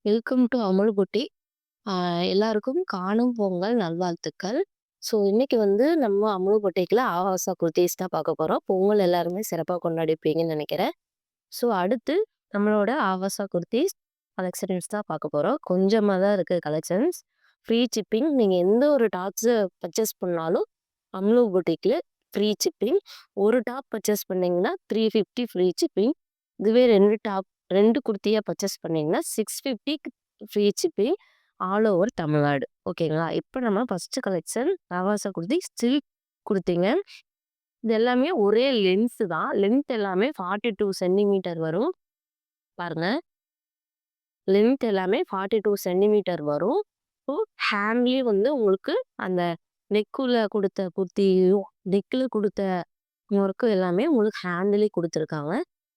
Welcome to அமுல்புட்டி. ஆ எல்லாருக்கும் காணும் பொங்கல் நல்வாழ்த்துக்கள். ஸோ இன்னைக்கு வந்து நம்ம அமுல்புட்டிக்குல ஆவாசா குர்தீஸ் தான் பார்க்க போறோம். பொங்கல் எல்லாருமே சிறப்பா கொண்டாடியிருப்பீங்கன்னு நெனைக்கிறேன். ஸோ அடுத்து நம்மளோட ஆவாசா குர்தீஸ் கலெக்ஷன்ஸ் தான் பார்க்க போறோம். கொஞ்சமா தான் இருக்கு கலெக்ஷன்ஸ். Free shipping. நீங்க எந்த ஒரு டாப்ஸு பர்ச்சேஸ் பண்ணாலும் அம்லு புட்டிக்ல ஃப்ரீ ஷிப்பிங். ஒரு டாப் பர்ச்சேஸ் பண்ணீங்கன்னா 350 ஃப்ரீ ஷிப்பிங். இதுவே 2 குர்த்தியா பர்ச்சேஸ் பண்ணீங்கன்னா 650க்கு free shipping all over Tamil Nadu. ஓகேங்களா? இப்போ நம்ம ஃபர்ஸ்ட்டு கலெக்ஷன் ஆவாசா குர்தி சில்க் குர்த்திங்க. இது எல்லாமே ஒரே லென்த் தான். லென்த் எல்லாமே 42 சென்டிமீட்டர் வரும். பாருங்க. லென்த் எல்லாமே 42 சென்டிமீட்டர் வரும். ஸோ ஹேண்ட்லயும் வந்து உங்களுக்கு அந்த நெக்குல குடுத்த குர்த்தியும், நெக்ல குடுத்த ஒர்க்கு எல்லாமே உங்களுக்கு ஹேண்ட்லயே குடுத்துருக்காங்க.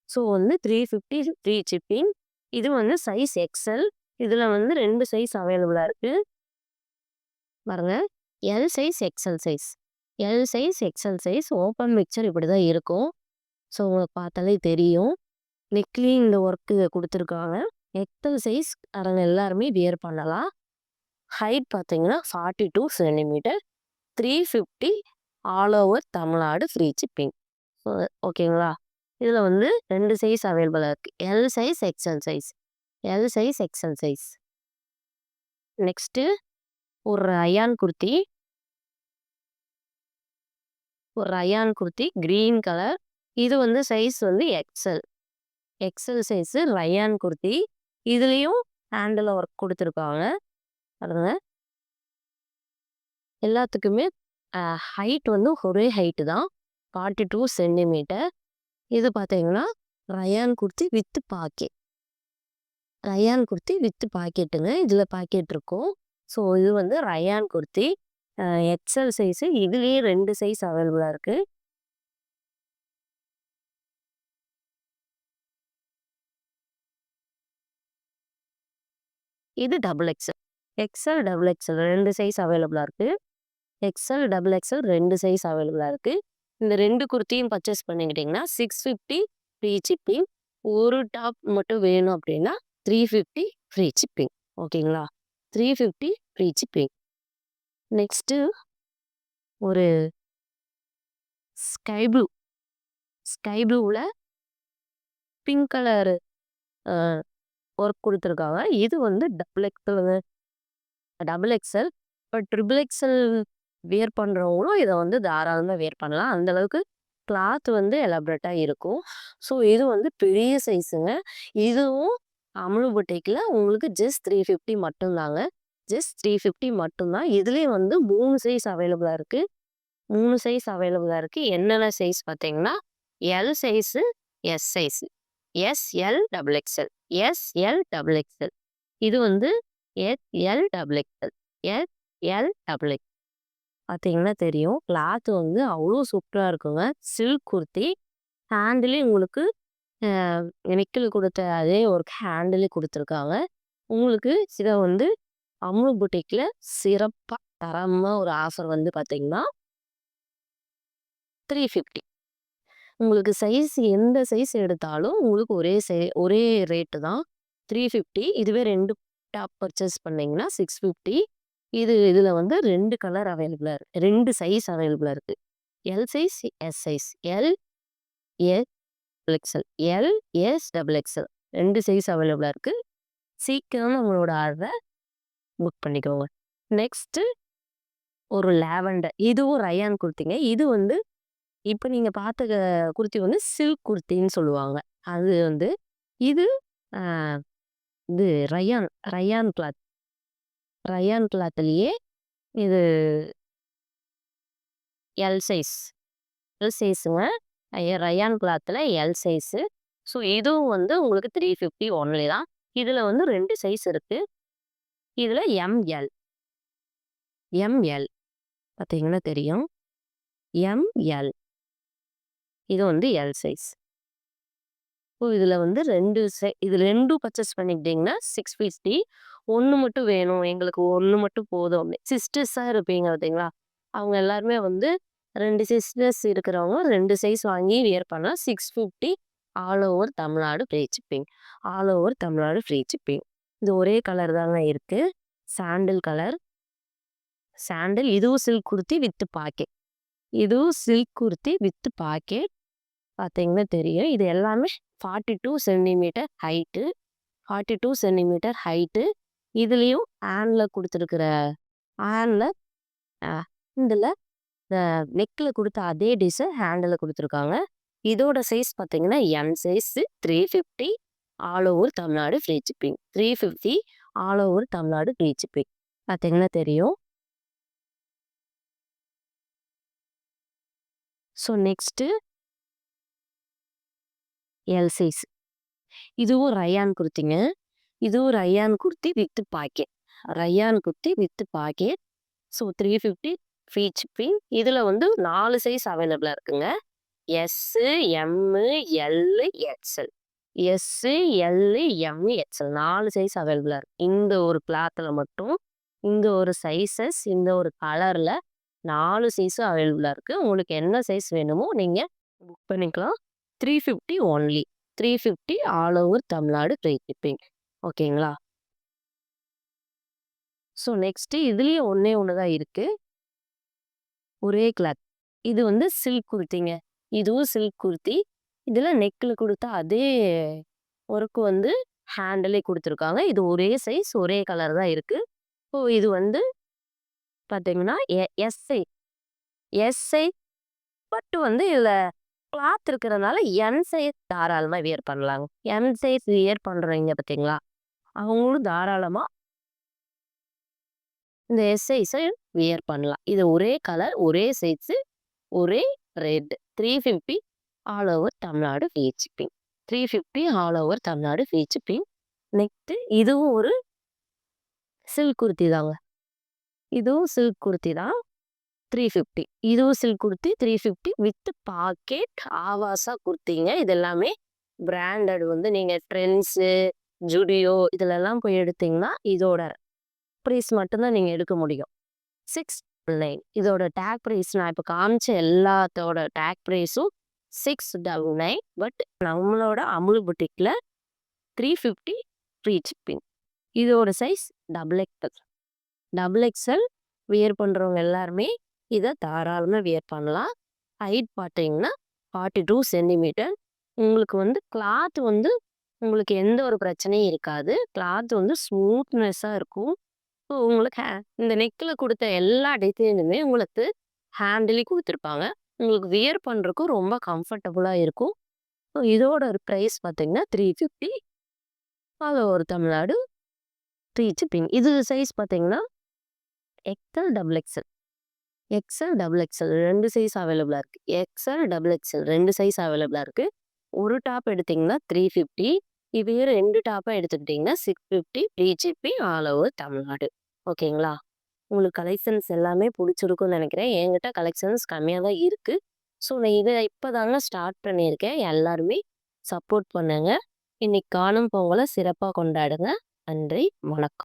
ஸோ வந்து 350 ஃப்ரீ ஷிப்பிங். இது வந்து சைஸ் எக்ஸ்எல். இதுல வந்து 2 சைஸ் அவைலபிளா இருக்கு. பாருங்க. L size, XL size. L size, XL size open மிக்சர் இப்படிதான் இருக்கும். ஸோ உங்களுக்கு பார்த்தாலே தெரியும். நெக்லயும் இந்த ஒர்க்கு குடுத்துருக்காங்க. எக்ஸ்எல் சைஸ் காரங்க எல்லாருமே வியர் பண்ணலாம். ஹைட் பார்த்தீங்கன்னா 42 centimetre. 350 all over Tamil Nadu free shipping. ஓகேங்களா? இதுல வந்து 2 சைஸ் அவைலபிளா இருக்கு. L size, XL size. L size, XL size. Next ஒரு ரயான் குர்த்தி. ஒரு ரயான் குர்த்தி கிரீன் கலர். இது வந்து சைஸ் வந்து XL. XL size rayon kurti. இதுலயும் ஹேண்டில் ஒர்க் குடுத்துருக்காங்க. பாருங்க. எல்லாத்துக்குமே ஹைட் வந்து ஒரே ஹைட்டு தான். 42 சென்டிமீட்டர். இது பார்த்தீங்கன்னா, rayon kurti with pocket. Rayon kurti with பாக்கெட்டுங்க. இதில பாக்கெட் இருக்கும். ஸோ இது வந்து ரயான் குர்த்தி. XL size. இதுலயே 2 சைஸ் அவைலபிளா இருக்கு. இது double XL. XL, double XL 2 size அவைலபிளா இருக்கு. எக்ஸ்எல், டபுள் எக்ஸ்எல் 2 சைஸ் அவைலபிளா இருக்கு. இந்த 2 குர்த்தியும் பர்ச்சேஸ் பண்ணிக்கிட்டீங்கன்னா 650 ஃப்ரீ ஷிப்பிங். ஒரு டாப் மட்டும் வேணும் அப்படின்னா 350 ஃப்ரீ ஷிப்பிங். ஓகேங்களா? 350 ஃப்ரீ ஷிப்பிங். நெக்ஸ்ட்டு ஒரு ஸ்கை ப்ளூ. ஸ்கை ப்ளூல பிங்க் கலரு அ ஒர்க் குடுத்துருக்காங்க. இது வந்து டபுள் எக்ஸலுங்க. Double XL. இப்போ ட்ரிபிள் எக்ஸ்எல் வியர் பண்றவங்களும் இத வந்து தாராளமா வியர் பண்ணலாம். அந்த அளவுக்கு கிளாத் வந்து எலாபரேட்டா இருக்கும். ஸோ இது வந்து பெரிய சைஸுங்க. இதுவும் அமுல் புட்டிக்ல உங்களுக்கு ஜஸ்ட் 350 மட்டும் தாங்க. ஜஸ்ட் 350 மட்டும் தான். இதுலயும் வந்து 3 சைஸ் அவைலபிளா இருக்கு. 3 சைஸ் அவைலபிளா இருக்கு. என்னென்ன சைஸ் பார்த்தீங்கன்னா, L size, S size. S, L, double XL. S, L, double XL. இது வந்து S, L, double XL. S, L, double X. பார்த்தீங்கன்னா தெரியும். கிளாத் வந்து அவ்வளோ சூப்பரா இருக்குங்க. சில்க் குர்த்தி. ஹேண்டுலயும் உங்களுக்கு அ நெக்கில் குடுத்த அதே ஒரு ஹேண்டிலே குடுத்துருக்காங்க. உங்களுக்கு இத வந்து அமுல் புட்டிக்ல சிறப்பா, தரமா ஒரு ஆஃபர் வந்து பார்த்தீங்கன்னா 350. உங்களுக்கு சைஸ் எந்த சைஸ் எடுத்தாலும் உங்களுக்கு ஒரே ரேட்டு தான். 350. இதுவே 2 டாப் பர்ச்சேஸ் பண்ணீங்கன்னா 650. இதுல வந்து 2 கலர் அவைலபிளா இருக்கு. 2 சைஸ் அவைலபிளா இருக்கு. L size, S size. L, S, double XL. L, S, double XL. 2 size அவைலபிளா இருக்கு. சீக்கிரம் உங்களோட ஆர்டர புக் பண்ணிக்கோங்க. நெக்ஸ்ட்டு ஒரு லாவெண்டர். இதுவும் ரயான் குர்த்திங்க. இது வந்து இப்ப நீங்க பார்த்த குர்த்தி வந்து சில்க் குர்த்தின்னு சொல்லுவாங்க. அது வந்து இது அ இது ரயான் ரயான் கிளாத். ரயான் கிளாத்லயே இது எல் சைஸ். எல் சைஸுங்க. ரயான் கிளாத்ல எல் சைஸு. ஸோ இதுவும் வந்து உங்களுக்கு 350 ஒன்லி தான். இதுல வந்து 2 சைஸ் இருக்கு. இதுல எம்எல். எம்எல் பார்த்தீங்கன்னா தெரியும். எம்எல். இது வந்து எல் சைஸ். ஸோ இதுல வந்து 2 இது 2ம் பர்ச்சேஸ் பண்ணிக்கிட்டீங்கன்னா 650. 1 மட்டும் வேணும். எங்களுக்கு 1 மட்டும் போதும் அப்படி சிஸ்டர்ஸா இருப்பீங்க பார்த்தீங்களா? அவங்க எல்லாருமே வந்து 2 சிஸ்டர்ஸ் இருக்கிறவங்க 2 சைஸ் வாங்கி வியர் பண்ணலாம். 650 all over Tamil Nadu free shipping. All over Tamil Nadu free shipping. இது ஒரே கலர் தாங்க இருக்கு. Sandal colour. சாண்டில் இதுவும் சில்க் குர்த்தி வித் பாக்கெட். இதுவும் சில்க் குர்த்தி வித் பாக்கெட். பார்த்தீங்கன்னா தெரியும். இது எல்லாமே 42 சென்டிமீட்டர் ஹைட்டு. 42 centimetre height. இதுலயும் ஹேண்ட்ல குடுத்துருக்கிற ஹேண்ட்ல அ ஹேண்டுல இந்த நெக்ல குடுத்த அதே டிசைன் ஹேண்டில குடுத்துருக்காங்க. இதோட சைஸ் பார்த்தீங்கன்னா, M size 350 all over Tamil Nadu free shipping. 350 all over Tamil Nadu free shipping. பார்த்தீங்கன்னா தெரியும். So next L size. இதுவும் ரயான் குர்த்திங்க. இதுவும் rayon kurti with pocket. Rayon kurti with pocket. So 350 free shipping. இதுல வந்து 4 சைஸ் அவைலபிளா இருக்குங்க. S, M, L, XL. S, L, M, XL 4 size அவைலபிளா இருக்கு. இந்த ஒரு கிளாத்ல மட்டும் இந்த ஒரு சைஸஸ், இந்த ஒரு கலர்ல 4 சைஸும் அவைலபிளா இருக்கு. உங்களுக்கு என்ன சைஸ் வேணுமோ நீங்க புக் பண்ணிக்கலாம். 350 only. 350 all over Tamil Nadu free shipping. ஓகேங்களா? ஸோ நெக்ஸ்ட்டு இதுலயும் ஒண்ணே ஒண்ணு தான் இருக்கு. ஒரே கிளாத். இது வந்து சில்க் குர்த்திங்க. இதுவும் சில்க் குர்த்தி. இதுல நெக்ல குடுத்த அதே ஒர்க் வந்து ஹேண்டிலே குடுத்துருக்காங்க. இது ஒரே சைஸ், ஒரே கலர் தான் இருக்கு. ஸோ இது வந்து பார்த்தீங்கன்னா, S size. S size but வந்து இதுல கிளாத் இருக்கிறனால எம் சைஸ் தாராளமா வியர் பண்ணலாங்க. எம் சைஸ் வியர் பண்றவங்க பார்த்தீங்களா? அவங்களும் தாராளமா இந்த எஸ் சைஸ வியர் பண்ணலாம். இது ஒரே கலர், ஒரே சைஸு, ஒரே rate. 350 all over Tamil Nadu free shipping. 350 all over Tamil Nadu free shipping. Next இதுவும் ஒரு சில்க் குர்த்தி தாங்க. இதுவும் சில்க் குர்த்தி தான். 350. இதுவும் சில்க் குர்த்தி 350 வித் பாக்கெட் ஆவாசா குர்த்திங்க. இது எல்லாமே பிராண்டட் வந்து நீங்க ட்ரெண்ட்ஸு, ஜுடியோ இதுலலாம் போய் எடுத்தீங்கன்னா, இதோட பிரைஸ் மட்டும் தான் நீங்க எடுக்க முடியும். 699. இதோட டேக் பிரைஸ் நான் இப்ப காமிச்ச எல்லாத்தோட டேக் பிரைஸும் 699. பட் நம்மளோட அமுல் புட்டிக்ல 350 ஃப்ரீ ஷிப்பிங். இதோட size double XL. Double XL wear பண்றவங்க எல்லாருமே இத தாராளமா வியர் பண்ணலாம். ஹைட் பார்த்தீங்கன்னா 42 சென்டிமீட்டர். உங்களுக்கு வந்து கிளாத் வந்து உங்களுக்கு எந்த ஒரு பிரச்சனையும் இருக்காது. கிளாத் வந்து ஸ்மூத்னெஸ்ஸா இருக்கும். ஸோ உங்களுக்கு இந்த நெக்ல குடுத்த எல்லா டிசைனுமே உங்களுக்கு ஹேண்டிலே குடுத்துருப்பாங்க. உங்களுக்கு வியர் பண்றதுக்கும் ரொம்ப கம்ஃபர்டபுளா இருக்கும். ஸோ இதோட ஒரு பிரைஸ் பார்த்தீங்கன்னா 350 all over Tamil Nadu free shipping. இது சைஸ் பார்த்தீங்கன்னா XL, double XL. XL, double XL 2 size அவைலபிளா இருக்கு. எக்ஸ்எல், டபுள் எக்ஸ்எல் 2 சைஸ் அவைலபிளா இருக்கு. ஒரு டாப் எடுத்தீங்கன்னா 350. இதே 2 டாப்பா எடுத்துக்கிட்டீங்கன்னா 650 free shipping all over Tamil Nadu. ஓகேங்களா? உங்களுக்கு கலெக்ஷன்ஸ் எல்லாமே புடிச்சிருக்கும்னு நெனைக்கிறேன். என்கிட்ட கலெக்ஷன்ஸ் கம்மியா தான் இருக்கு. ஸோ நான் இத இப்பதாங்க ஸ்டார்ட் பண்ணியிருக்கேன். எல்லாருமே சப்போர்ட் பண்ணுங்க. இன்னைக்கு காணும் பொங்கல சிறப்பா கொண்டாடுங்க. நன்றி, வணக்கம்.